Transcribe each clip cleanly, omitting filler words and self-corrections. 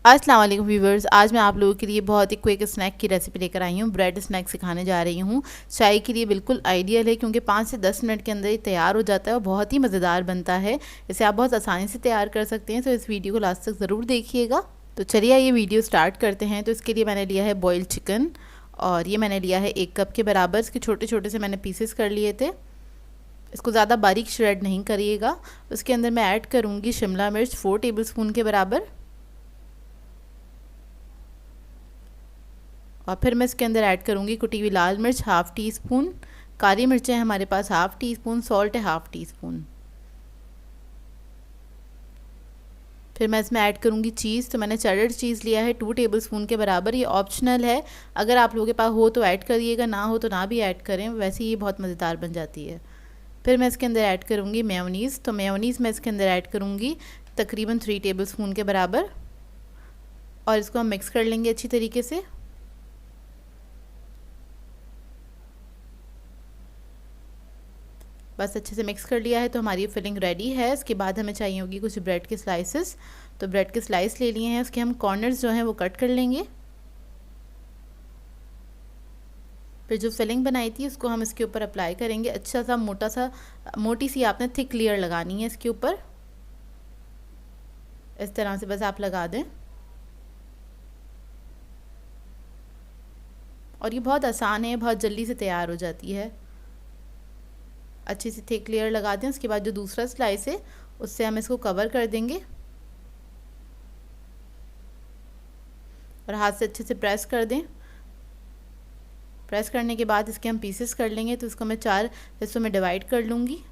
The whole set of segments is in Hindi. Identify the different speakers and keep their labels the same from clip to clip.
Speaker 1: अस्सलाम वालेकुम व्यूवर्स। आज मैं आप लोगों के लिए बहुत ही क्विक स्नैक की रेसिपी लेकर आई हूँ। ब्रेड स्नैक सिखाने जा रही हूँ। चाय के लिए बिल्कुल आइडियल है क्योंकि 5 से 10 मिनट के अंदर ये तैयार हो जाता है और बहुत ही मज़ेदार बनता है। इसे आप बहुत आसानी से तैयार कर सकते हैं, तो इस वीडियो को लास्ट तक ज़रूर देखिएगा। तो चलिए ये वीडियो स्टार्ट करते हैं। तो इसके लिए मैंने लिया है बॉइल्ड चिकन और ये मैंने लिया है 1 कप के बराबर। इसके छोटे छोटे से मैंने पीसेस कर लिए थे। इसको ज़्यादा बारीक श्रेड नहीं करिएगा। उसके अंदर मैं ऐड करूँगी शिमला मिर्च 4 टेबल स्पून के बराबर और फिर मैं इसके अंदर ऐड करूँगी कुटी हुई लाल मिर्च ½ टी स्पून, काली मिर्चें हमारे पास ½ टी स्पून, सॉल्ट है ½ टी स्पून। फिर मैं इसमें ऐड करूँगी चीज़। तो मैंने चेडर चीज़ लिया है 2 टेबल स्पून के बराबर। ये ऑप्शनल है, अगर आप लोगों के पास हो तो ऐड करिएगा, ना हो तो ना भी ऐड करें, वैसे ये बहुत मज़ेदार बन जाती है। फिर मैं इसके अंदर ऐड करूँगी मेयोनीज़। तो मेयोनीज़ मैं इसके अंदर ऐड करूँगी तकरीबन 3 टेबल स्पून के बराबर और इसको हम मिक्स कर लेंगे अच्छी तरीके से। बस अच्छे से मिक्स कर लिया है तो हमारी ये फिलिंग रेडी है। इसके बाद हमें चाहिए होगी कुछ ब्रेड के स्लाइसेस। तो ब्रेड के स्लाइस ले लिए हैं, उसके हम कॉर्नर्स जो हैं वो कट कर लेंगे। फिर जो फिलिंग बनाई थी उसको हम इसके ऊपर अप्लाई करेंगे। अच्छा सा मोटी सी आपने थिक लेयर लगानी है इसके ऊपर, इस तरह से बस आप लगा दें। और ये बहुत आसान है, बहुत जल्दी से तैयार हो जाती है। अच्छी सी थिक लेयर लगा दें। उसके बाद जो दूसरा स्लाइस है उससे हम इसको कवर कर देंगे और हाथ से अच्छे से प्रेस कर दें। प्रेस करने के बाद इसके हम पीसेस कर लेंगे। तो इसको मैं 4 हिस्सों में डिवाइड कर लूँगी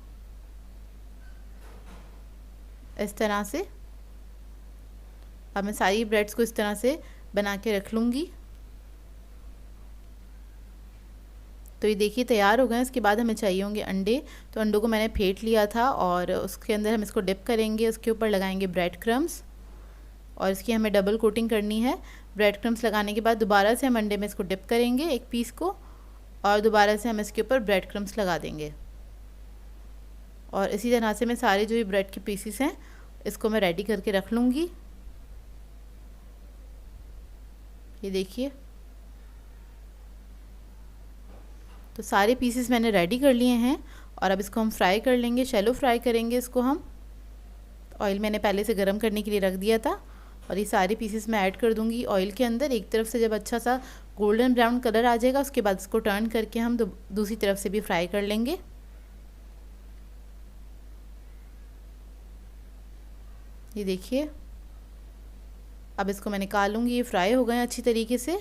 Speaker 1: इस तरह से। अब मैं सारी ब्रेड्स को इस तरह से बना के रख लूँगी। तो ये देखिए तैयार हो गए। इसके बाद हमें चाहिए होंगे अंडे। तो अंडों को मैंने फेंट लिया था और उसके अंदर हम इसको डिप करेंगे। उसके ऊपर लगाएंगे ब्रेड क्रम्स और इसकी हमें डबल कोटिंग करनी है। ब्रेड क्रम्स लगाने के बाद दोबारा से हम अंडे में इसको डिप करेंगे एक पीस को और दोबारा से हम इसके ऊपर ब्रेड क्रम्स लगा देंगे। और इसी तरह से मैं सारे जो ये ब्रेड के पीसीस हैं इसको मैं रेडी करके रख लूँगी। ये देखिए तो सारे पीसेस मैंने रेडी कर लिए हैं और अब इसको हम फ्राई कर लेंगे। शैलो फ्राई करेंगे इसको हम। ऑयल मैंने पहले से गर्म करने के लिए रख दिया था और ये सारे पीसेस मैं ऐड कर दूंगी ऑयल के अंदर। एक तरफ से जब अच्छा सा गोल्डन ब्राउन कलर आ जाएगा उसके बाद इसको टर्न करके हम दूसरी तरफ से भी फ्राई कर लेंगे। ये देखिए अब इसको मैं निकाल लूँगी। ये फ्राई हो गए अच्छी तरीके से।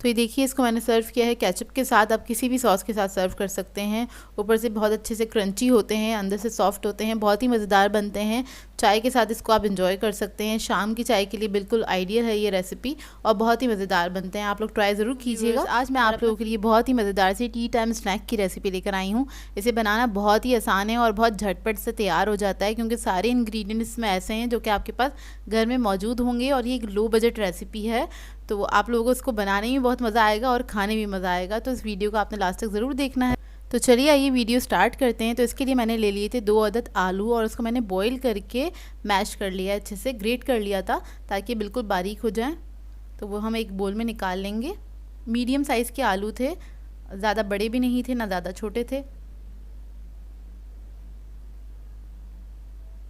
Speaker 1: तो ये देखिए इसको मैंने सर्व किया है केचप के साथ। आप किसी भी सॉस के साथ सर्व कर सकते हैं। ऊपर से बहुत अच्छे से क्रंची होते हैं, अंदर से सॉफ्ट होते हैं, बहुत ही मज़ेदार बनते हैं। चाय के साथ इसको आप एंजॉय कर सकते हैं। शाम की चाय के लिए बिल्कुल आइडियल है ये रेसिपी और बहुत ही मज़ेदार बनते हैं। आप लोग ट्राई ज़रूर कीजिएगा। आज मैं आप लोगों के लिए बहुत ही मज़ेदार सी टी टाइम स्नैक की रेसिपी लेकर आई हूँ। इसे बनाना बहुत ही आसान है और बहुत झटपट से तैयार हो जाता है क्योंकि सारे इंग्रेडिएंट्स इसमें ऐसे हैं जो कि आपके पास घर में मौजूद होंगे और ये एक लो बजट रेसिपी है। तो आप लोगों को इसको बनाने में बहुत मज़ा आएगा और खाने में मज़ा आएगा। तो इस वीडियो को आपने लास्ट तक ज़रूर देखना है। तो चलिए आइए वीडियो स्टार्ट करते हैं। तो इसके लिए मैंने ले लिए थे 2 अदद आलू और उसको मैंने बॉईल करके मैश कर लिया, अच्छे से ग्रेट कर लिया था ताकि बिल्कुल बारीक हो जाए। तो वो हम एक बोल में निकाल लेंगे। मीडियम साइज़ के आलू थे, ज़्यादा बड़े भी नहीं थे ना ज़्यादा छोटे थे।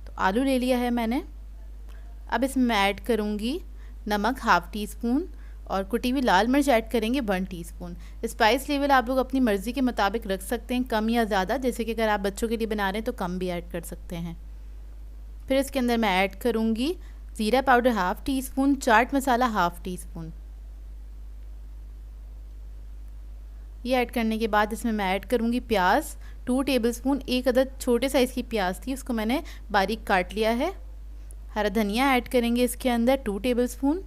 Speaker 1: तो आलू ले लिया है मैंने। अब इसमें मैं ऐड करूँगी नमक ½ टी स्पून और कुटी हुई लाल मिर्च ऐड करेंगे 1 टीस्पून। स्पाइस लेवल आप लोग अपनी मर्ज़ी के मुताबिक रख सकते हैं, कम या ज़्यादा। जैसे कि अगर आप बच्चों के लिए बना रहे हैं तो कम भी ऐड कर सकते हैं। फिर इसके अंदर मैं ऐड करूँगी ज़ीरा powder ½ tea spoon, chaat masala ½ tea spoon. ये ऐड करने के बाद इसमें मैं ऐड करूँगी प्याज 2 टेबल स्पून। 1 अदद छोटे साइज़ की प्याज थी, उसको मैंने बारीक काट लिया है। हरा धनिया ऐड करेंगे इसके अंदर 2 टेबल स्पून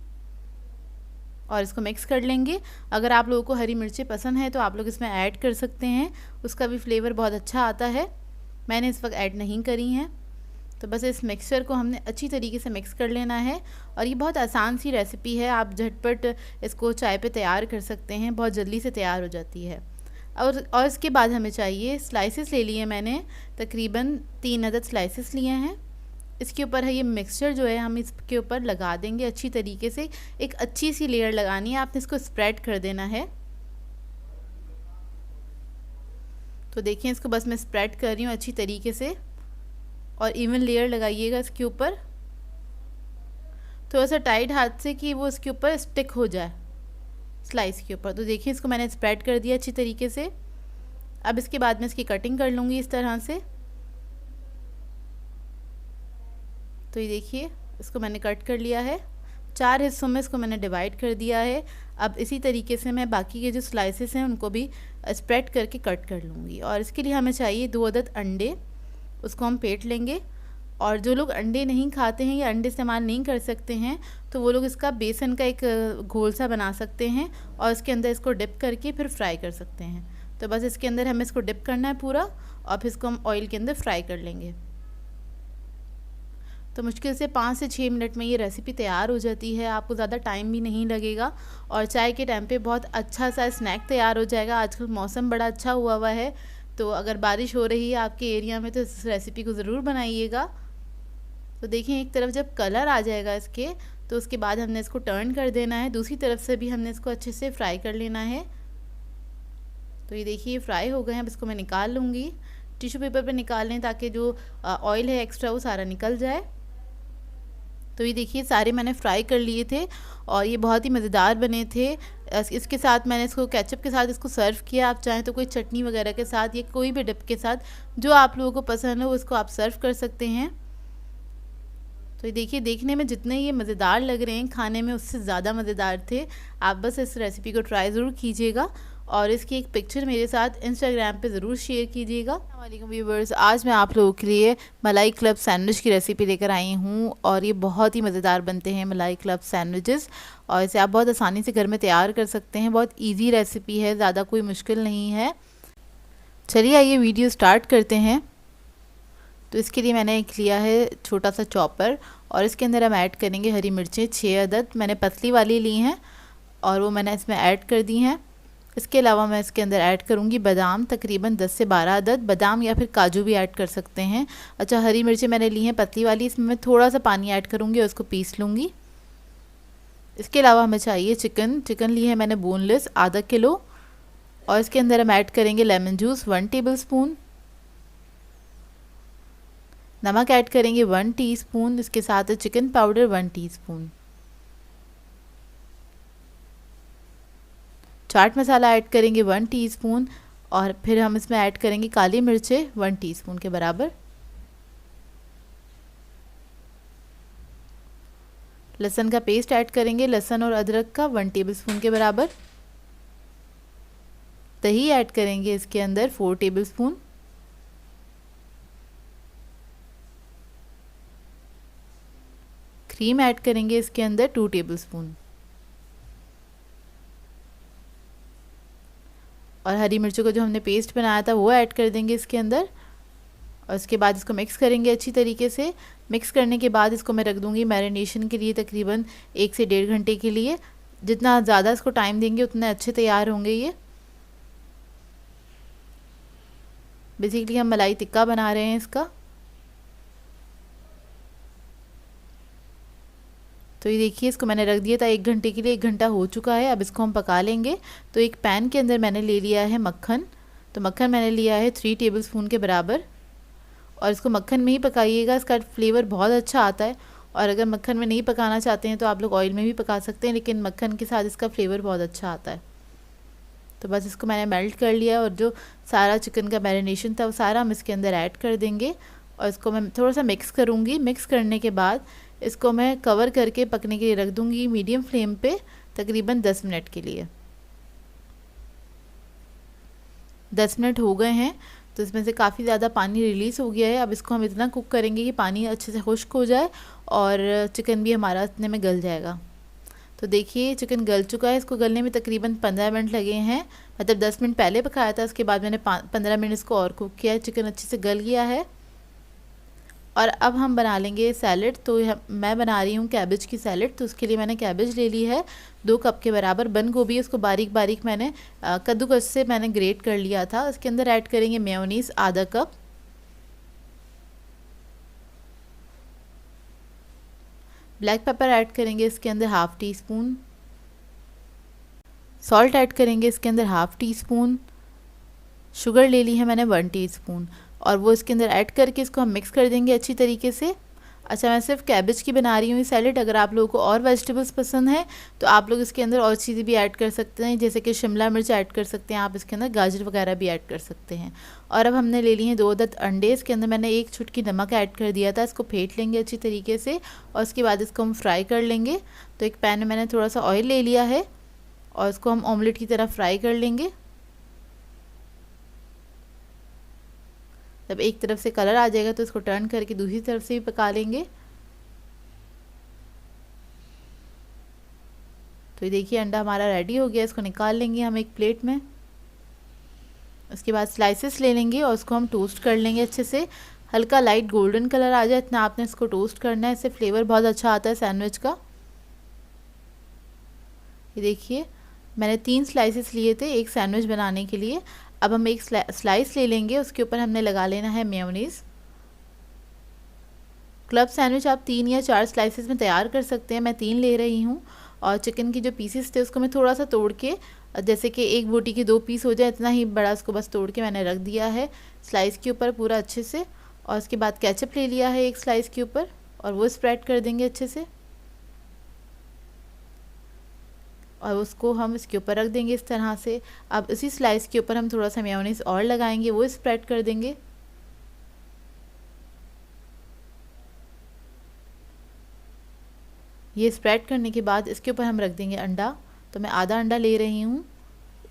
Speaker 1: और इसको मिक्स कर लेंगे। अगर आप लोगों को हरी मिर्चें पसंद है तो आप लोग इसमें ऐड कर सकते हैं, उसका भी फ्लेवर बहुत अच्छा आता है। मैंने इस वक्त ऐड नहीं करी हैं। तो बस इस मिक्सचर को हमने अच्छी तरीके से मिक्स कर लेना है और ये बहुत आसान सी रेसिपी है। आप झटपट इसको चाय पे तैयार कर सकते हैं, बहुत जल्दी से तैयार हो जाती है। और इसके बाद हमें चाहिए स्लाइसेस ले लिए मैंने, तकरीबन 3 अदद स्लाइसेस लिए हैं इसके ऊपर है ये मिक्सचर जो है हम इसके ऊपर लगा देंगे अच्छी तरीके से। एक अच्छी सी लेयर लगानी है, आपने इसको स्प्रेड कर देना है। तो देखिए इसको बस मैं स्प्रेड कर रही हूँ अच्छी तरीके से, और इवन लेयर लगाइएगा इसके ऊपर, थोड़ा सा टाइट हाथ से कि वो इसके ऊपर स्टिक हो जाए स्लाइस के ऊपर। तो देखिए इसको मैंने स्प्रेड कर दिया अच्छी तरीके से। अब इसके बाद मैं इसकी कटिंग कर लूँगी इस तरह से। तो ये देखिए इसको मैंने कट कर लिया है, 4 हिस्सों में इसको मैंने डिवाइड कर दिया है। अब इसी तरीके से मैं बाकी के जो स्लाइसेस हैं उनको भी स्प्रेड करके कट कर लूँगी। और इसके लिए हमें चाहिए 2 अदद अंडे, उसको हम फेंट लेंगे। और जो लोग अंडे नहीं खाते हैं या अंडे इस्तेमाल नहीं कर सकते हैं तो वो लोग इसका बेसन का एक घोल सा बना सकते हैं और इसके अंदर इसको डिप करके फिर फ्राई कर सकते हैं। तो बस इसके अंदर हमें इसको डिप करना है पूरा, और फिर इसको हम ऑयल के अंदर फ्राई कर लेंगे। तो मुश्किल से 5 से 6 मिनट में ये रेसिपी तैयार हो जाती है, आपको ज़्यादा टाइम भी नहीं लगेगा और चाय के टाइम पे बहुत अच्छा सा स्नैक तैयार हो जाएगा। आजकल मौसम बड़ा अच्छा हुआ है, तो अगर बारिश हो रही है आपके एरिया में तो इस रेसिपी को ज़रूर बनाइएगा। तो देखिए एक तरफ जब कलर आ जाएगा इसके, तो उसके बाद हमने इसको टर्न कर देना है, दूसरी तरफ से भी हमने इसको अच्छे से फ्राई कर लेना है। तो ये देखिए ये फ्राई हो गए हैं। अब इसको मैं निकाल लूँगी, टिश्यू पेपर पे निकाल लें ताकि जो ऑयल है एक्स्ट्रा वो सारा निकल जाए। तो ये देखिए सारे मैंने फ्राई कर लिए थे और ये बहुत ही मज़ेदार बने थे। इसके साथ मैंने इसको केचप के साथ इसको सर्व किया। आप चाहें तो कोई चटनी वगैरह के साथ या कोई भी डिप के साथ जो आप लोगों को पसंद हो उसको आप सर्व कर सकते हैं। तो ये देखिए देखने में जितने ये मज़ेदार लग रहे हैं, खाने में उससे ज़्यादा मज़ेदार थे। आप बस इस रेसिपी को ट्राई ज़रूर कीजिएगा और इसकी एक पिक्चर मेरे साथ इंस्टाग्राम पे ज़रूर शेयर कीजिएगा। अस्सलाम व्यूवर्स, आज मैं आप लोगों के लिए मलाई क्लब सैंडविच की रेसिपी लेकर आई हूँ और ये बहुत ही मज़ेदार बनते हैं मलाई क्लब सैंडविचेस, और इसे आप बहुत आसानी से घर में तैयार कर सकते हैं। बहुत ईजी रेसिपी है, ज़्यादा कोई मुश्किल नहीं है। चलिए आइए वीडियो स्टार्ट करते हैं। तो इसके लिए मैंने एक लिया है छोटा सा चॉपर और इसके अंदर हम ऐड करेंगे हरी मिर्चें 6 अदद, मैंने पतली वाली ली हैं और वो मैंने इसमें ऐड कर दी हैं। इसके अलावा मैं इसके अंदर ऐड करूँगी बादाम, तकरीबन 10 से 12 अदद, बादाम या फिर काजू भी ऐड कर सकते हैं। अच्छा, हरी मिर्चें मैंने ली हैं पतली वाली, इसमें मैं थोड़ा सा पानी ऐड करूँगी और उसको पीस लूँगी। इसके अलावा हमें चाहिए चिकन ली है मैंने बोनलेस आधा किलो, और इसके अंदर हम ऐड करेंगे लेमन जूस 1 टेबल स्पून, नमक ऐड करेंगे 1 टीस्पून, इसके साथ chicken powder 1 teaspoon, chaat masala add करेंगे 1 टीस्पून, और फिर हम इसमें ऐड करेंगे काली मिर्चें 1 टीस्पून के बराबर, लहसुन का पेस्ट ऐड करेंगे, लहसुन और अदरक का 1 टेबलस्पून के बराबर, दही ऐड करेंगे इसके अंदर 4 टेबलस्पून, क्रीम ऐड करेंगे इसके अंदर 2 टेबलस्पून, और हरी मिर्चों का जो हमने पेस्ट बनाया था वो ऐड कर देंगे इसके अंदर, और इसके बाद इसको मिक्स करेंगे अच्छी तरीके से। मिक्स करने के बाद इसको मैं रख दूँगी मैरिनेशन के लिए तकरीबन 1 से 1.5 घंटे के लिए। जितना ज़्यादा इसको टाइम देंगे उतने अच्छे तैयार होंगे ये। बेसिकली हम मलाई टिक्का बना रहे हैं इसका। तो ये देखिए इसको मैंने रख दिया था 1 घंटे के लिए, 1 घंटा हो चुका है। अब इसको हम पका लेंगे। तो एक पैन के अंदर मैंने ले लिया है मक्खन, तो मक्खन मैंने लिया है 3 टेबलस्पून के बराबर, और इसको मक्खन में ही पकाइएगा, इसका फ्लेवर बहुत अच्छा आता है। और अगर मक्खन में नहीं पकाना चाहते हैं तो आप लोग ऑयल में भी पका सकते हैं, लेकिन मक्खन के साथ इसका फ्लेवर बहुत अच्छा आता है। तो बस इसको मैंने मेल्ट कर लिया और जो सारा चिकन का मैरिनेशन था वो सारा हम इसके अंदर ऐड कर देंगे, और इसको मैं थोड़ा सा मिक्स करूँगी। मिक्स करने के बाद इसको मैं कवर करके पकने के लिए रख दूँगी मीडियम फ्लेम पे तकरीबन 10 मिनट के लिए। 10 मिनट हो गए हैं, तो इसमें से काफ़ी ज़्यादा पानी रिलीज़ हो गया है। अब इसको हम इतना कुक करेंगे कि पानी अच्छे से खुश्क हो जाए और चिकन भी हमारा इतने में गल जाएगा। तो देखिए चिकन गल चुका है, इसको गलने में तकरीबन 15 मिनट लगे हैं, मतलब 10 मिनट पहले पकाया था, उसके बाद मैंने 15 मिनट इसको और कुक किया है। चिकन अच्छे से गल गया है। और अब हम बना लेंगे सैलड। तो मैं बना रही हूँ कैबेज की सैलड, तो उसके लिए मैंने कैबेज ले ली है 2 कप के बराबर। बंद गोभी उसको बारीक बारीक मैंने कद्दूकस से मैंने ग्रेट कर लिया था। इसके अंदर ऐड करेंगे मेयोनीज़ आधा कप, ब्लैक पेपर ऐड करेंगे इसके अंदर half tea spoon, salt add करेंगे इसके अंदर हाफ़ टी स्पून, शुगर ले ली है मैंने 1 टीस्पून, और वो इसके अंदर ऐड करके इसको हम मिक्स कर देंगे अच्छी तरीके से। अच्छा, मैं सिर्फ कैबेज की बना रही हूँ ये सैलेड। अगर आप लोगों को और वेजिटेबल्स पसंद है तो आप लोग इसके अंदर और चीज़ें भी ऐड कर सकते हैं, जैसे कि शिमला मिर्च ऐड कर सकते हैं, आप इसके अंदर गाजर वगैरह भी ऐड कर सकते हैं। और अब हमने ले लिए हैं 2 अदद अंडे, इसके अंदर मैंने 1 चुटकी नमक ऐड कर दिया था। इसको फेंट लेंगे अच्छी तरीके से और उसके बाद इसको हम फ्राई कर लेंगे। तो एक पैन में मैंने थोड़ा सा ऑयल ले लिया है और इसको हम ऑमलेट की तरह फ्राई कर लेंगे। जब एक तरफ से कलर आ जाएगा तो इसको टर्न करके दूसरी तरफ से भी पका लेंगे। तो ये देखिए अंडा हमारा रेडी हो गया, इसको निकाल लेंगे हम एक प्लेट में। उसके बाद स्लाइसेस ले लेंगे और उसको हम टोस्ट कर लेंगे अच्छे से, हल्का लाइट गोल्डन कलर आ जाए इतना आपने इसको टोस्ट करना है, इससे फ्लेवर बहुत अच्छा आता है सैंडविच का। ये देखिए मैंने 3 स्लाइसेस लिए थे एक सैंडविच बनाने के लिए। अब हम एक स्लाइस ले लेंगे, उसके ऊपर हमने लगा लेना है मेयोनीज़। क्लब सैंडविच आप 3 या 4 स्लाइसेस में तैयार कर सकते हैं, मैं 3 ले रही हूँ। और चिकन की जो पीसेस थे उसको मैं थोड़ा सा तोड़ के, जैसे कि एक बोटी के 2 पीस हो जाए इतना ही बड़ा, उसको बस तोड़ के मैंने रख दिया है स्लाइस के ऊपर पूरा अच्छे से। और उसके बाद केचप ले लिया है एक स्लाइस के ऊपर और वो स्प्रेड कर देंगे अच्छे से, और उसको हम इसके ऊपर रख देंगे इस तरह से। अब इसी स्लाइस के ऊपर हम थोड़ा सा मेयोनीज़ और लगाएंगे, वो स्प्रेड कर देंगे। ये स्प्रेड करने के बाद इसके ऊपर हम रख देंगे अंडा। तो मैं आधा अंडा ले रही हूँ,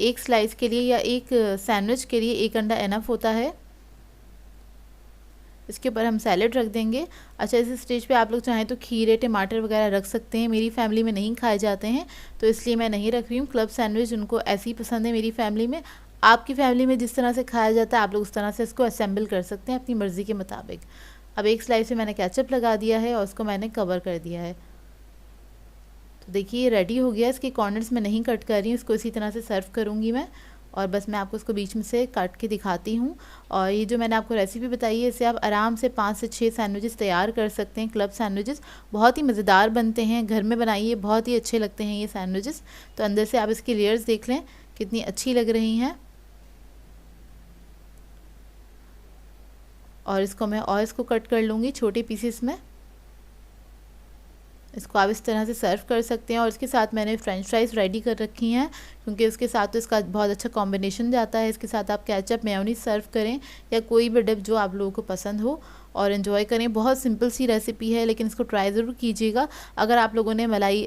Speaker 1: एक स्लाइस के लिए या एक सैंडविच के लिए 1 अंडा इनफ होता है। इसके ऊपर हम सैलेड रख देंगे। अच्छा, इस स्टेज पे आप लोग चाहें तो खीरे टमाटर वगैरह रख सकते हैं, मेरी फैमिली में नहीं खाए जाते हैं तो इसलिए मैं नहीं रख रही हूँ। क्लब सैंडविच उनको ऐसे ही पसंद है मेरी फैमिली में। आपकी फैमिली में जिस तरह से खाया जाता है आप लोग उस तरह से इसको असेंबल कर सकते हैं अपनी मर्ज़ी के मुताबिक। अब एक स्लाइस में मैंने केचप लगा दिया है और उसको मैंने कवर कर दिया है। तो देखिए ये रेडी हो गया। इसके कॉर्नर्स में नहीं कट कर रही हूँ, इसको इसी तरह से सर्व करूँगी मैं, और बस मैं आपको इसको बीच में से काट के दिखाती हूँ। और ये जो मैंने आपको रेसिपी बताई है इससे आप आराम से 5 से 6 सैंडविचेस तैयार कर सकते हैं। क्लब सैंडविचेस बहुत ही मज़ेदार बनते हैं, घर में बनाइए, बहुत ही अच्छे लगते हैं ये सैंडविचेस। तो अंदर से आप इसकी लेयर्स देख लें कितनी अच्छी लग रही हैं। और इसको कट कर लूँगी छोटे पीसेस में। इसको आप इस तरह से सर्व कर सकते हैं। और इसके साथ मैंने फ्रेंच फ्राइज़ रेडी कर रखी हैं, क्योंकि उसके साथ तो इसका बहुत अच्छा कॉम्बिनेशन जाता है। इसके साथ आप केचप मेयोनीज सर्व करें या कोई भी डिप जो आप लोगों को पसंद हो और एंजॉय करें। बहुत सिंपल सी रेसिपी है, लेकिन इसको ट्राई ज़रूर कीजिएगा। अगर आप लोगों ने मलाई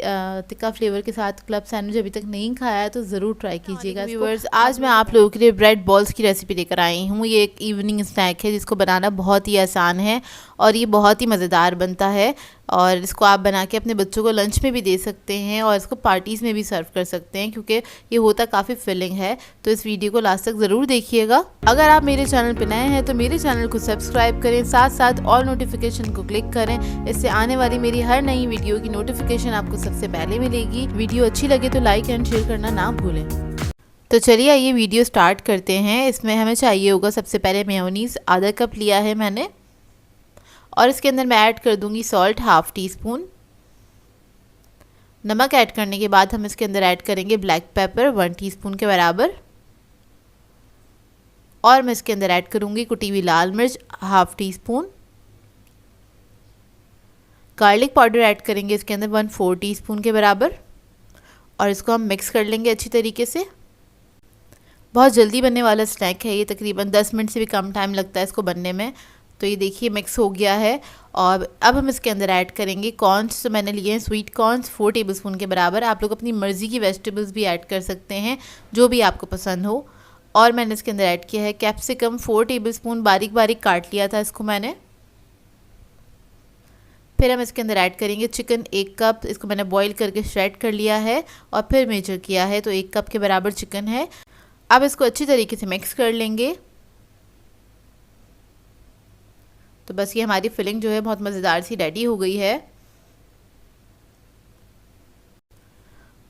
Speaker 1: टिक्का फ्लेवर के साथ क्लब सैंडविच अभी तक नहीं खाया है तो ज़रूर ट्राई कीजिएगा। व्यूअर्स, आज मैं आप लोगों के लिए ब्रेड बॉल्स की रेसिपी लेकर आई हूँ। ये एक इवनिंग स्नैक है जिसको बनाना बहुत ही आसान है और ये बहुत ही मज़ेदार बनता है। और इसको आप बना के अपने बच्चों को लंच में भी दे सकते हैं और इसको पार्टीज़ में भी सर्व कर सकते हैं, क्योंकि ये होता काफ़ी फिलिंग है। तो इस वीडियो को लास्ट तक ज़रूर देखिएगा। अगर आप मेरे चैनल पर नए हैं तो मेरे चैनल को सब्सक्राइब करें, साथ साथ ऑल नोटिफिकेशन को क्लिक करें। इससे आने वाली मेरी हर नई वीडियो की नोटिफिकेशन आपको सबसे पहले मिलेगी। वीडियो अच्छी लगे तो लाइक एंड शेयर करना ना भूलें। तो चलिए आइए वीडियो स्टार्ट करते हैं। इसमें हमें चाहिए होगा सबसे पहले मेयोनीज़, आधा कप लिया है मैंने, और इसके अंदर मैं ऐड कर दूंगी सॉल्ट हाफ़ टी स्पून। नमक ऐड करने के बाद हम इसके अंदर ऐड करेंगे ब्लैक पेपर 1 टीस्पून के बराबर, और मैं इसके अंदर ऐड करूंगी कुटी हुई लाल मिर्च half tea spoon. Garlic powder add करेंगे इसके अंदर 1/4 टीस्पून के बराबर, और इसको हम मिक्स कर लेंगे अच्छी तरीके से। बहुत जल्दी बनने वाला स्नैक है ये, तकरीबन 10 मिनट से भी कम टाइम लगता है इसको बनने में। तो ये देखिए मिक्स हो गया है। और अब हम इसके अंदर ऐड करेंगे कॉर्न्स। तो मैंने लिए हैं स्वीट कॉर्न्स 4 टेबलस्पून के बराबर। आप लोग अपनी मर्ज़ी की वेजिटेबल्स भी ऐड कर सकते हैं, जो भी आपको पसंद हो। और मैंने इसके अंदर ऐड किया है कैप्सिकम 4 टेबलस्पून, बारीक बारीक काट लिया था इसको मैंने। फिर हम इसके अंदर ऐड करेंगे चिकन 1 कप, इसको मैंने बॉईल करके श्रेड कर लिया है और फिर मेजर किया है, तो 1 कप के बराबर चिकन है। अब इसको अच्छी तरीके से मिक्स कर लेंगे। तो बस ये हमारी फिलिंग जो है बहुत मज़ेदार सी रेडी हो गई है।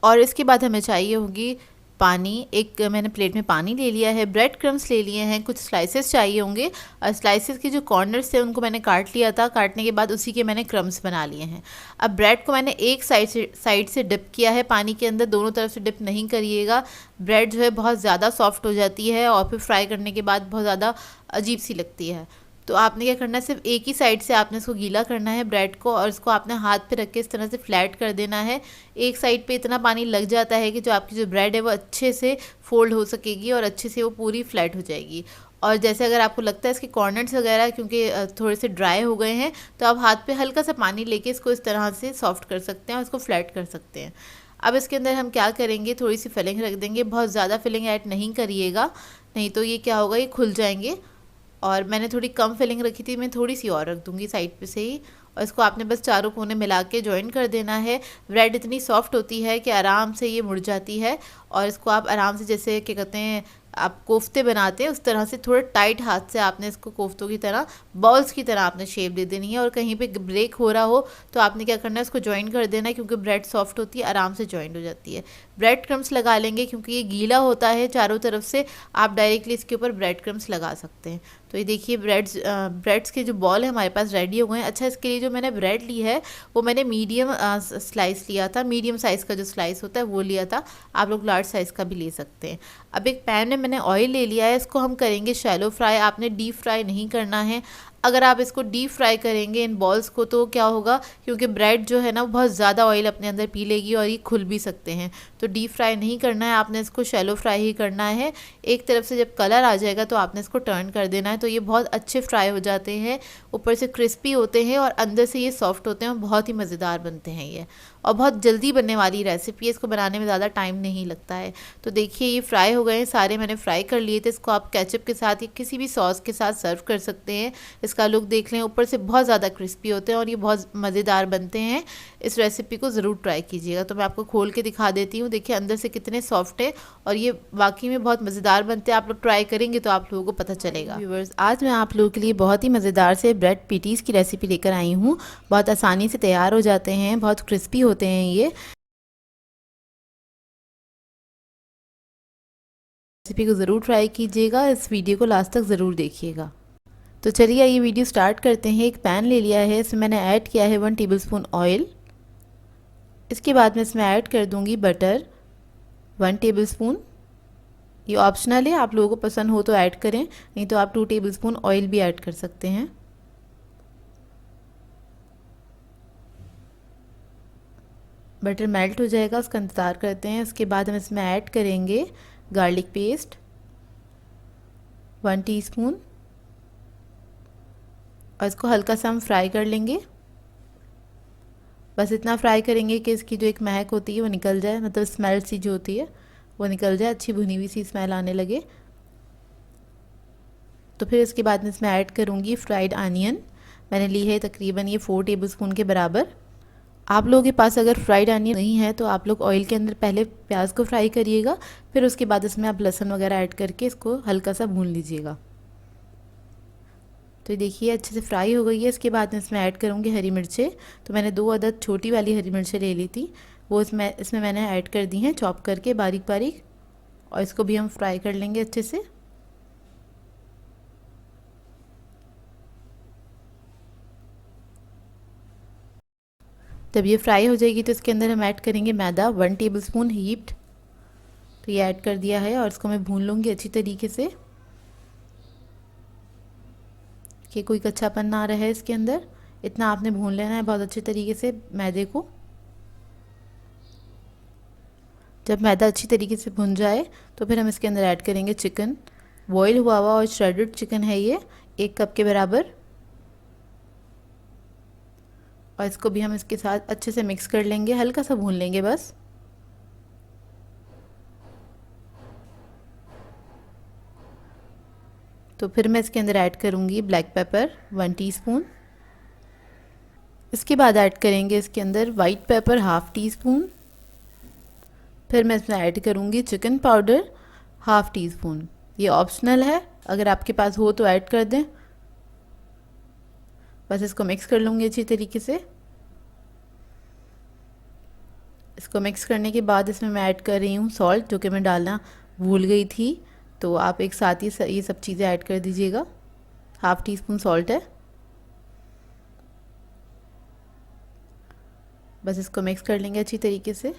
Speaker 1: और इसके बाद हमें चाहिए होगी पानी, एक मैंने प्लेट में पानी ले लिया है, ब्रेड क्रम्स ले लिए हैं, कुछ स्लाइसेस चाहिए होंगे और स्लाइसेस के जो कॉर्नर्स थे उनको मैंने काट लिया था, काटने के बाद उसी के मैंने क्रम्स बना लिए हैं। अब ब्रेड को मैंने एक साइड से डिप किया है पानी के अंदर, दोनों तरफ से डिप नहीं करिएगा, ब्रेड जो है बहुत ज़्यादा सॉफ्ट हो जाती है और फिर फ्राई करने के बाद बहुत ज़्यादा अजीब सी लगती है। तो आपने क्या करना है, सिर्फ एक ही साइड से आपने इसको गीला करना है ब्रेड को और इसको आपने हाथ पे रख के इस तरह से फ्लैट कर देना है। एक साइड पे इतना पानी लग जाता है कि जो आपकी जो ब्रेड है वो अच्छे से फोल्ड हो सकेगी और अच्छे से वो पूरी फ्लैट हो जाएगी। और जैसे अगर आपको लगता है इसके कॉर्नर्स वगैरह क्योंकि थोड़े से ड्राई हो गए हैं, तो आप हाथ पे हल्का सा पानी लेके इसको इस तरह से सॉफ्ट कर सकते हैं और इसको फ्लैट कर सकते हैं। अब इसके अंदर हम क्या करेंगे, थोड़ी सी फिलिंग रख देंगे, बहुत ज़्यादा फिलिंग ऐड नहीं करिएगा, नहीं तो ये क्या होगा, ये खुल जाएंगे। और मैंने थोड़ी कम फिलिंग रखी थी, मैं थोड़ी सी और रख दूँगी साइड पे से ही। और इसको आपने बस चारों कोने मिला के जॉइन कर देना है। ब्रेड इतनी सॉफ्ट होती है कि आराम से ये मुड़ जाती है और इसको आप आराम से, जैसे क्या कहते हैं आप कोफ्ते बनाते हैं उस तरह से थोड़े टाइट हाथ से आपने इसको कोफ्तों की तरह, बॉल्स की तरह आपने शेप दे देनी है। और कहीं पे ब्रेक हो रहा हो तो आपने क्या करना है, इसको जॉइन कर देना है, क्योंकि ब्रेड सॉफ्ट होती है, आराम से जॉइन हो जाती है। ब्रेड क्रम्स लगा लेंगे क्योंकि ये गीला होता है चारों तरफ से, आप डायरेक्टली इसके ऊपर ब्रेड क्रम्स लगा सकते हैं। तो ये देखिए ब्रेड्स के जो बॉल है हमारे पास रेडी हो गए हैं। अच्छा, इसके लिए जो मैंने ब्रेड ली है वो मैंने मीडियम स्लाइस लिया था, मीडियम साइज़ का जो स्लाइस होता है वो लिया था, आप लोग लार्ज साइज़ का भी ले सकते हैं। अब एक पैन में मैंने ऑयल ले लिया है, इसको हम करेंगे शैलो फ्राई, आपने डीप फ्राई नहीं करना है। अगर आप इसको डीप फ्राई करेंगे इन बॉल्स को तो क्या होगा, क्योंकि ब्रेड जो है ना बहुत ज़्यादा ऑयल अपने अंदर पी लेगी और ये खुल भी सकते हैं। तो डीप फ्राई नहीं करना है, आपने इसको शैलो फ्राई ही करना है। एक तरफ से जब कलर आ जाएगा तो आपने इसको टर्न कर देना है, तो ये बहुत अच्छे फ्राई हो जाते हैं, ऊपर से क्रिस्पी होते हैं और अंदर से ये सॉफ्ट होते हैं और बहुत ही मज़ेदार बनते हैं ये। और बहुत जल्दी बनने वाली रेसिपी है, इसको बनाने में ज़्यादा टाइम नहीं लगता है। तो देखिए ये फ्राई हो गए हैं सारे, मैंने फ्राई कर लिए थे। इसको आप केचप के साथ या किसी भी सॉस के साथ सर्व कर सकते हैं। इसका लुक देख लें, ऊपर से बहुत ज़्यादा क्रिस्पी होते हैं और ये बहुत मज़ेदार बनते हैं। इस रेसिपी को ज़रूर ट्राई कीजिएगा। तो मैं आपको खोल के दिखा देती हूँ, देखिए अंदर से कितने सॉफ्ट है और ये वाकई में बहुत मज़ेदार बनते हैं। आप लोग ट्राई करेंगे तो आप लोगों को पता चलेगा। व्यूअर्स, आज मैं आप लोगों के लिए बहुत ही मज़ेदार से ब्रेड पैटीज़ की रेसिपी लेकर आई हूँ। बहुत आसानी से तैयार हो जाते हैं, बहुत क्रिस्पी होते हैं ये। रेसिपी को ज़रूर ट्राई कीजिएगा, इस वीडियो को लास्ट तक ज़रूर देखिएगा। तो चलिए ये वीडियो स्टार्ट करते हैं। एक पैन ले लिया है, इसमें मैंने ऐड किया है 1 टेबलस्पून ऑयल। इसके बाद मैं इसमें ऐड कर दूंगी बटर 1 टेबलस्पून। ये ऑप्शनल है, आप लोगों को पसंद हो तो ऐड करें, नहीं तो आप 2 टेबलस्पून ऑयल भी ऐड कर सकते हैं। बटर मेल्ट हो जाएगा, उसका इंतज़ार करते हैं। उसके बाद हम इसमें ऐड करेंगे गार्लिक पेस्ट 1 टीस्पून और इसको हल्का सा हम फ्राई कर लेंगे। बस इतना फ्राई करेंगे कि इसकी जो एक महक होती है वो निकल जाए, मतलब स्मेल सी जो होती है वो निकल जाए, अच्छी भुनी हुई सी स्मेल आने लगे। तो फिर इसके बाद में इसमें ऐड करूँगी फ्राइड अनियन। मैंने ली है तकरीबन ये 4 टेबलस्पून के बराबर। आप लोगों के पास अगर फ्राइड अनियन नहीं है तो आप लोग ऑयल के अंदर पहले प्याज को फ्राई करिएगा, फिर उसके बाद इसमें आप लहसुन वगैरह ऐड करके इसको हल्का सा भून लीजिएगा। तो देखिए अच्छे से फ्राई हो गई है। इसके बाद मैं इसमें ऐड करूँगी हरी मिर्चें। तो मैंने 2 अदद छोटी वाली हरी मिर्चें ले ली थी, वो इसमें मैंने ऐड कर दी हैं चॉप करके बारीक बारीक, और इसको भी हम फ्राई कर लेंगे अच्छे से। जब ये फ्राई हो जाएगी तो इसके अंदर हम ऐड करेंगे मैदा 1 टेबलस्पून हीप्ड। तो ये ऐड कर दिया है और इसको मैं भून लूँगी अच्छी तरीके से कि कोई कच्चापन ना रहे इसके अंदर। इतना आपने भून लेना है बहुत अच्छे तरीके से मैदे को। जब मैदा अच्छी तरीके से भुन जाए तो फिर हम इसके अंदर ऐड करेंगे चिकन। बॉयल हुआ हुआ और श्रेडेड चिकन है ये 1 कप के बराबर, और इसको भी हम इसके साथ अच्छे से मिक्स कर लेंगे, हल्का सा भून लेंगे बस। तो फिर मैं इसके अंदर ऐड करूँगी ब्लैक पेपर 1 टीस्पून। इसके बाद ऐड करेंगे इसके अंदर वाइट पेपर 1/2 टीस्पून। फिर मैं इसमें ऐड करूँगी चिकन पाउडर 1/2 टीस्पून। ये ऑप्शनल है, अगर आपके पास हो तो ऐड कर दें। बस इसको मिक्स कर लूँगी अच्छी तरीके से। इसको मिक्स करने के बाद इसमें मैं ऐड कर रही हूँ सॉल्ट, जो कि मैं डालना भूल गई थी। तो आप एक साथ ही ये सब चीज़ें ऐड कर दीजिएगा। 1/2 टीस्पून सॉल्ट है। बस इसको मिक्स कर लेंगे अच्छी तरीके से।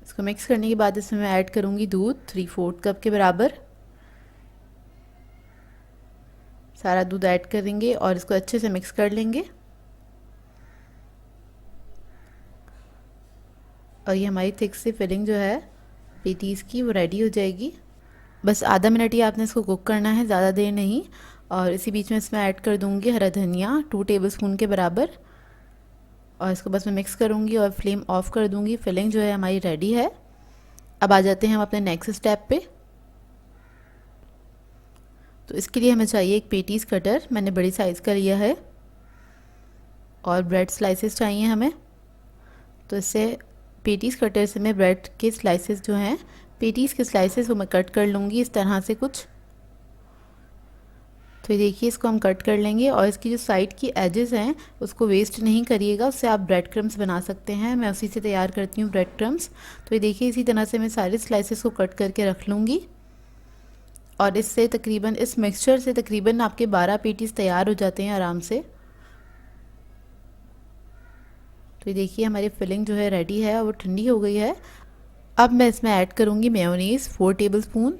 Speaker 1: इसको मिक्स करने के बाद इसमें मैं ऐड करूँगी दूध 3/4 कप के बराबर। सारा दूध ऐड करेंगे और इसको अच्छे से मिक्स कर लेंगे। और ये हमारी थिक सी फिलिंग जो है पेटीज़ की वो रेडी हो जाएगी। बस आधा मिनट ही आपने इसको कुक करना है, ज़्यादा देर नहीं। और इसी बीच में इसमें ऐड कर दूँगी हरा धनिया 2 टेबलस्पून के बराबर। और इसको बस मैं मिक्स करूँगी और फ्लेम ऑफ कर दूँगी। फिलिंग जो है हमारी रेडी है। अब आ जाते हैं हम अपने नेक्स्ट स्टेप पे। तो इसके लिए हमें चाहिए एक पेटीज़ कटर, मैंने बड़ी साइज़ का लिया है। और ब्रेड स्लाइसेस चाहिए हमें। तो इससे पेटीज़ कटर से मैं ब्रेड के स्लाइसेस जो हैं, पेटीज़ के स्लाइसेस वो मैं कट कर लूँगी इस तरह से कुछ। तो ये देखिए, इसको हम कट कर लेंगे। और इसकी जो साइड की एजेस हैं उसको वेस्ट नहीं करिएगा, उससे आप ब्रेड क्रम्स बना सकते हैं। मैं उसी से तैयार करती हूँ ब्रेड क्रम्स। तो ये देखिए, इसी तरह से मैं सारे स्लाइसेस को कट करके रख लूँगी। और इससे तकरीबन, इस मिक्सचर से तकरीबन आपके 12 पेटीज़ तैयार हो जाते हैं आराम से। तो ये देखिए, हमारी फिलिंग जो है रेडी है और वो ठंडी हो गई है। अब मैं इसमें ऐड करूँगी मेयोनीज़ 4 टेबलस्पून।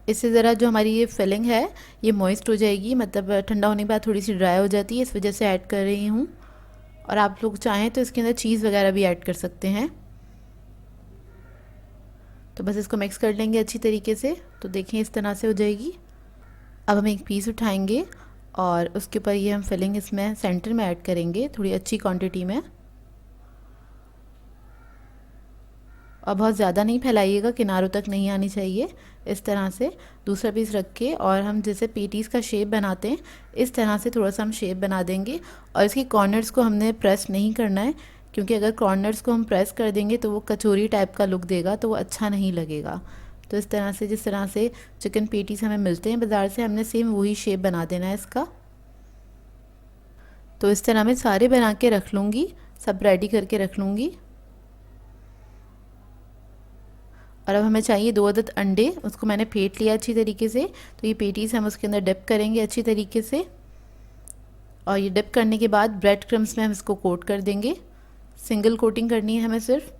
Speaker 1: इससे ज़रा जो हमारी ये फिलिंग है ये मॉइस्ट हो जाएगी, मतलब ठंडा होने के बाद थोड़ी सी ड्राई हो जाती है, इस वजह से ऐड कर रही हूँ। और आप लोग चाहें तो इसके अंदर चीज़ वगैरह भी ऐड कर सकते हैं। तो बस इसको मिक्स कर लेंगे अच्छी तरीके से। तो देखें, इस तरह से हो जाएगी। अब हम एक पीस उठाएंगे और उसके ऊपर ये हम फिलिंग इसमें सेंटर में ऐड करेंगे थोड़ी अच्छी क्वांटिटी में। और बहुत ज़्यादा नहीं फैलाइएगा, किनारों तक नहीं आनी चाहिए। इस तरह से दूसरा पीस रख के, और हम जैसे पेटीज़ का शेप बनाते हैं इस तरह से थोड़ा सा हम शेप बना देंगे। और इसके कॉर्नर्स को हमने प्रेस नहीं करना है, क्योंकि अगर कॉर्नर्स को हम प्रेस कर देंगे तो वो कचौरी टाइप का लुक देगा, तो वो अच्छा नहीं लगेगा। तो इस तरह से, जिस तरह से चिकन पेटीज़ हमें मिलते हैं बाज़ार से, हमने सेम वही शेप बना देना है इसका। तो इस तरह मैं सारे बना के रख लूँगी, सब रेडी करके रख लूँगी। और अब हमें चाहिए 2 अदद अंडे, उसको मैंने फेंट लिया अच्छी तरीके से। तो ये पेटीज़ हम उसके अंदर डिप करेंगे अच्छी तरीके से। और ये डिप करने के बाद ब्रेड क्रम्स में हम इसको कोट कर देंगे। सिंगल कोटिंग करनी है हमें सिर्फ।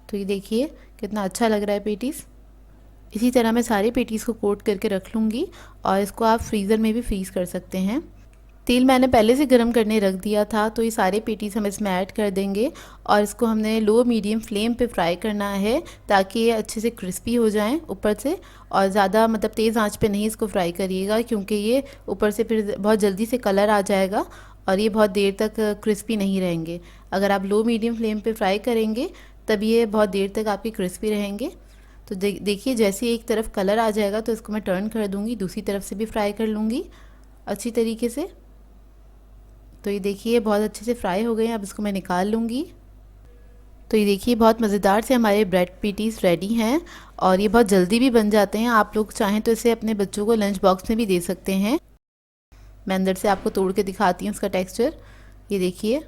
Speaker 1: तो ये देखिए कितना अच्छा लग रहा है पेटीज़। इसी तरह मैं सारे पेटीज़ को कोट करके रख लूँगी। और इसको आप फ्रीज़र में भी फ्रीज़ कर सकते हैं। तेल मैंने पहले से गर्म करने रख दिया था। तो ये सारे पेटीज़ हम इसमें ऐड कर देंगे और इसको हमने लो मीडियम फ्लेम पे फ्राई करना है, ताकि ये अच्छे से क्रिस्पी हो जाएं ऊपर से। और ज़्यादा मतलब तेज़ आंच पे नहीं इसको फ्राई करिएगा, क्योंकि ये ऊपर से फिर बहुत जल्दी से कलर आ जाएगा और ये बहुत देर तक क्रिस्पी नहीं रहेंगे। अगर आप लो मीडियम फ्लेम पर फ्राई करेंगे तब ये बहुत देर तक आपके क्रिस्पी रहेंगे। तो देखिए, जैसे एक तरफ कलर आ जाएगा तो इसको मैं टर्न कर दूँगी, दूसरी तरफ से भी फ्राई कर लूँगी अच्छी तरीके से। तो ये देखिए बहुत अच्छे से फ्राई हो गए हैं। अब इसको मैं निकाल लूँगी। तो ये देखिए बहुत मज़ेदार से हमारे ब्रेड पेटीज़ रेडी हैं और ये बहुत जल्दी भी बन जाते हैं। आप लोग चाहें तो इसे अपने बच्चों को लंच बॉक्स में भी दे सकते हैं। मैं अंदर से आपको तोड़ के दिखाती हूँ उसका टेक्सचर। ये देखिए,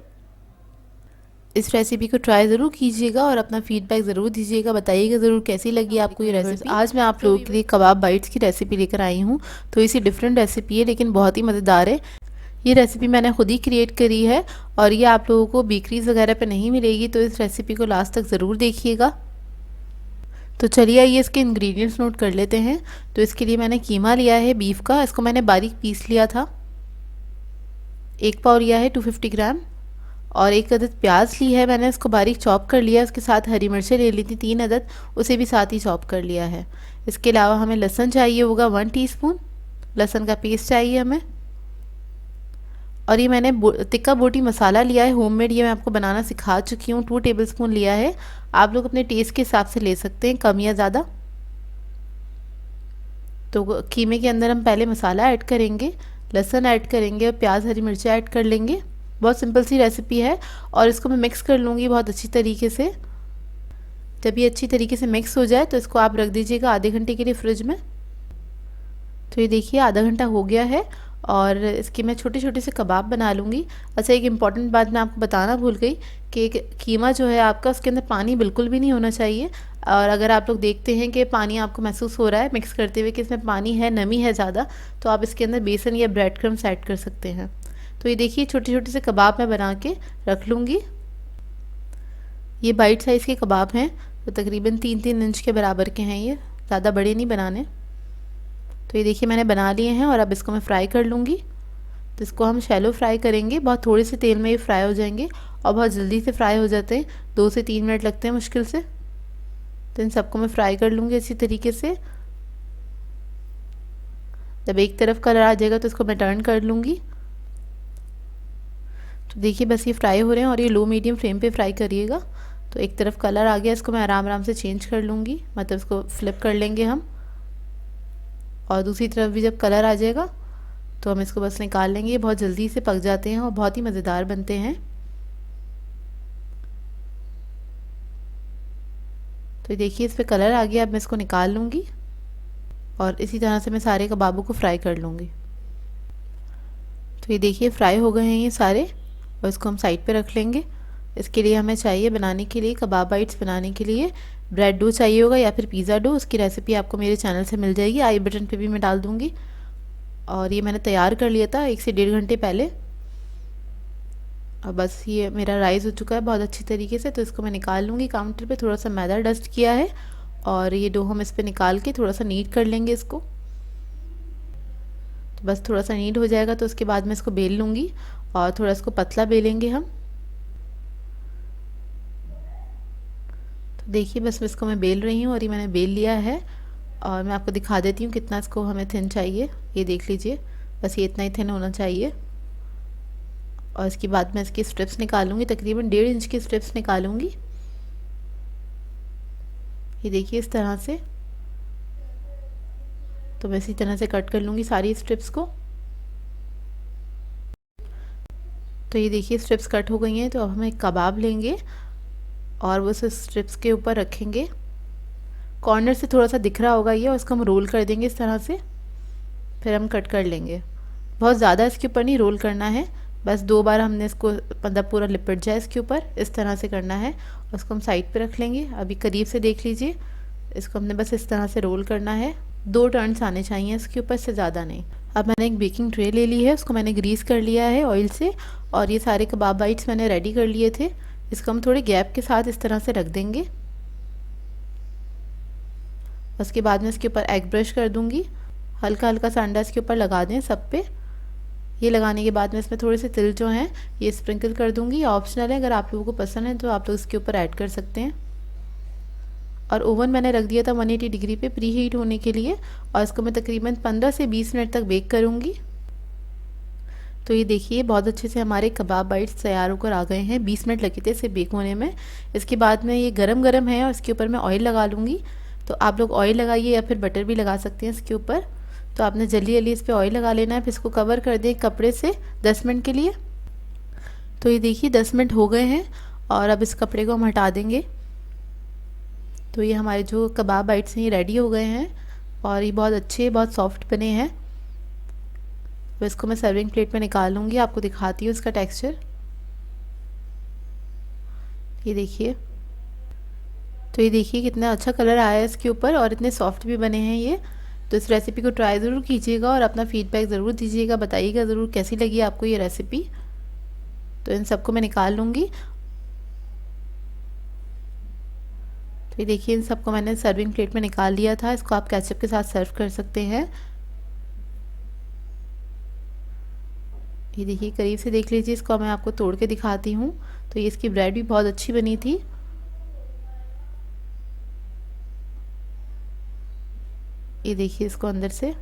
Speaker 1: इस रेसिपी को ट्राई ज़रूर कीजिएगा और अपना फीडबैक ज़रूर दीजिएगा, बताइएगा ज़रूर कैसी लगी आपको ये रेसिपी। आज मैं आप लोगों के लिए कबाब बाइट्स की रेसिपी लेकर आई हूँ। तो इसी डिफरेंट रेसिपी है लेकिन बहुत ही मज़ेदार है। ये रेसिपी मैंने खुद ही क्रिएट करी है और ये आप लोगों को बेकरीज वगैरह पे नहीं मिलेगी। तो इस रेसिपी को लास्ट तक ज़रूर देखिएगा। तो चलिए आइए इसके इंग्रेडिएंट्स नोट कर लेते हैं। तो इसके लिए मैंने कीमा लिया है बीफ का, इसको मैंने बारीक पीस लिया था। 1 पाव लिया है 250 ग्राम। और 1 अदद प्याज ली है मैंने, इसको बारीक चॉप कर लिया। उसके साथ हरी मिर्चें ले ली थी 3 अदद, उसे भी साथ ही चॉप कर लिया है। इसके अलावा हमें लहसुन चाहिए होगा 1 टीस्पून, लहसुन का पेस्ट चाहिए हमें। और ये मैंने तिक्का बोटी मसाला लिया है होममेड, ये मैं आपको बनाना सिखा चुकी हूँ। 2 टेबलस्पून लिया है। आप लोग अपने टेस्ट के हिसाब से ले सकते हैं, कम या ज़्यादा। तो कीमे के अंदर हम पहले मसाला ऐड करेंगे, लहसुन ऐड करेंगे और प्याज हरी मिर्ची ऐड कर लेंगे। बहुत सिंपल सी रेसिपी है। और इसको मैं मिक्स कर लूँगी बहुत अच्छी तरीके से। जब ये अच्छी तरीके से मिक्स हो जाए तो इसको आप रख दीजिएगा आधे घंटे के लिए फ्रिज में। तो ये देखिए आधा घंटा हो गया है और इसके मैं छोटे छोटे से कबाब बना लूँगी। अच्छा, एक इम्पॉर्टेंट बात मैं आपको बताना भूल गई कि कीमा जो है आपका, उसके अंदर पानी बिल्कुल भी नहीं होना चाहिए। और अगर आप लोग देखते हैं कि पानी आपको महसूस हो रहा है मिक्स करते हुए कि इसमें पानी है, नमी है ज़्यादा, तो आप इसके अंदर बेसन या ब्रेड क्रम्स ऐड कर सकते हैं। तो ये देखिए छोटे छोटे से कबाब मैं बना के रख लूँगी। ये बाइट साइज़ के कबाब हैं, तो तकरीबन 3-3 इंच के बराबर के हैं ये, ज़्यादा बड़े नहीं बनाने। तो ये देखिए मैंने बना लिए हैं और अब इसको मैं फ्राई कर लूँगी। तो इसको हम शैलो फ्राई करेंगे, बहुत थोड़े से तेल में ये फ्राई हो जाएंगे और बहुत जल्दी से फ्राई हो जाते हैं, 2 से 3 मिनट लगते हैं मुश्किल से। तो इन सबको मैं फ्राई कर लूँगी इसी तरीके से। जब एक तरफ कलर आ जाएगा तो इसको मैं टर्न कर लूँगी। तो देखिए बस ये फ्राई हो रहे हैं और ये लो मीडियम फ्लेम पे फ्राई करिएगा। तो एक तरफ कलर आ गया, इसको मैं आराम आराम से चेंज कर लूँगी, मतलब इसको फ्लिप कर लेंगे हम। और दूसरी तरफ भी जब कलर आ जाएगा तो हम इसको बस निकाल लेंगे। ये बहुत जल्दी से पक जाते हैं और बहुत ही मज़ेदार बनते हैं। तो देखिए इस पर कलर आ गया, अब मैं इसको निकाल लूँगी और इसी तरह से मैं सारे कबाबों को फ्राई कर लूँगी। तो ये देखिए फ्राई हो गए हैं ये सारे और इसको हम साइड पे रख लेंगे। इसके लिए हमें चाहिए बनाने के लिए, कबाब बाइट्स बनाने के लिए ब्रेड डो चाहिए होगा या फिर पिज़्ज़ा डो। उसकी रेसिपी आपको मेरे चैनल से मिल जाएगी, आई बटन पे भी मैं डाल दूँगी। और ये मैंने तैयार कर लिया था 1 से 1.5 घंटे पहले। और बस ये मेरा राइस हो चुका है बहुत अच्छी तरीके से, तो इसको मैं निकाल लूँगी काउंटर पे। थोड़ा सा मैदा डस्ट किया है और ये डो हम इस पर निकाल के थोड़ा सा नीड कर लेंगे इसको। तो बस थोड़ा सा नीड हो जाएगा तो उसके बाद मैं इसको बेल लूँगी और थोड़ा इसको पतला बेलेंगे हम। तो देखिए बस इसको मैं बेल रही हूँ और ये मैंने बेल लिया है और मैं आपको दिखा देती हूँ कितना इसको हमें थिन चाहिए। ये देख लीजिए, बस ये इतना ही थिन होना चाहिए। और इसके बाद मैं इसकी स्ट्रिप्स निकालूंगी, तकरीबन 1.5 इंच की स्ट्रिप्स निकालूंगी। ये देखिए इस तरह से। तो मैं इसी तरह से कट कर लूँगी सारी स्ट्रिप्स को। तो ये देखिए स्ट्रिप्स कट हो गई हैं। तो अब हम एक कबाब लेंगे और वो स्ट्रिप्स के ऊपर रखेंगे। कॉर्नर से थोड़ा सा दिख रहा होगा ये, और इसको हम रोल कर देंगे इस तरह से, फिर हम कट कर लेंगे। बहुत ज़्यादा इसके ऊपर नहीं रोल करना है, बस 2 बार हमने इसको मतलब पूरा लिपट जाए इसके ऊपर, इस तरह से करना है। उसको हम साइड पे रख लेंगे। अभी करीब से देख लीजिए, इसको हमने बस इस तरह से रोल करना है। 2 टर्न्स आने चाहिए इसके ऊपर, से ज़्यादा नहीं। अब मैंने एक बेकिंग ट्रे ले ली है, उसको मैंने ग्रीस कर लिया है ऑयल से और ये सारे कबाब बाइट्स मैंने रेडी कर लिए थे। इसको हम थोड़े गैप के साथ इस तरह से रख देंगे। उसके बाद में इसके ऊपर एग ब्रश कर दूंगी, हल्का हल्का सा अंडा इसके ऊपर लगा दें सब पे। ये लगाने के बाद में इसमें थोड़े से तिल जो हैं ये स्प्रिंकल कर दूंगी। ऑप्शनल है, अगर आप लोगों को पसंद है तो आप लोग इसके ऊपर ऐड कर सकते हैं। और ओवन मैंने रख दिया था 180 डिग्री पे प्री हीट होने के लिए, और इसको मैं तकरीबन 15 से 20 मिनट तक बेक करूँगी। तो ये देखिए बहुत अच्छे से हमारे कबाब बाइट्स तैयार होकर आ गए हैं। 20 मिनट लगे थे इसे बेक होने में। इसके बाद में ये गरम गरम है और इसके ऊपर मैं ऑयल लगा लूँगी। तो आप लोग ऑयल लगाइए या फिर बटर भी लगा सकते हैं इसके ऊपर। तो आपने जल्दी जल्दी इस पर ऑयल लगा लेना है, फिर इसको कवर कर दें कपड़े से 10 मिनट के लिए। तो ये देखिए 10 मिनट हो गए हैं और अब इस कपड़े को हम हटा देंगे। तो ये हमारे जो कबाब बाइट्स हैं ये रेडी हो गए हैं और ये बहुत अच्छे, बहुत सॉफ्ट बने हैं। तो इसको मैं सर्विंग प्लेट में निकाल लूँगी, आपको दिखाती हूँ इसका टेक्सचर। ये देखिए, तो ये देखिए कितना अच्छा कलर आया है इसके ऊपर और इतने सॉफ्ट भी बने हैं ये। तो इस रेसिपी को ट्राई ज़रूर कीजिएगा और अपना फीडबैक ज़रूर दीजिएगा, बताइएगा ज़रूर कैसी लगी आपको ये रेसिपी। तो इन सबको मैं निकाल लूँगी। तो ये देखिए इन सबको मैंने सर्विंग प्लेट में निकाल लिया था। इसको आप केचप के साथ सर्व कर सकते हैं। ये देखिए करीब से देख लीजिए, इसको मैं आपको तोड़ के दिखाती हूँ। तो ये इसकी ब्रेड भी बहुत अच्छी बनी थी। ये देखिए इसको अंदर से।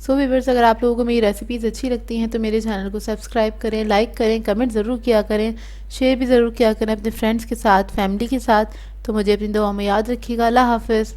Speaker 1: सो व्यूअर्स, अगर आप लोगों को मेरी रेसिपीज़ अच्छी लगती हैं तो मेरे चैनल को सब्सक्राइब करें, लाइक करें, कमेंट ज़रूर किया करें, शेयर भी ज़रूर किया करें अपने फ्रेंड्स के साथ, फैमिली के साथ। तो मुझे अपनी दुआ में याद रखिएगा। अल्लाह हाफ़िज़।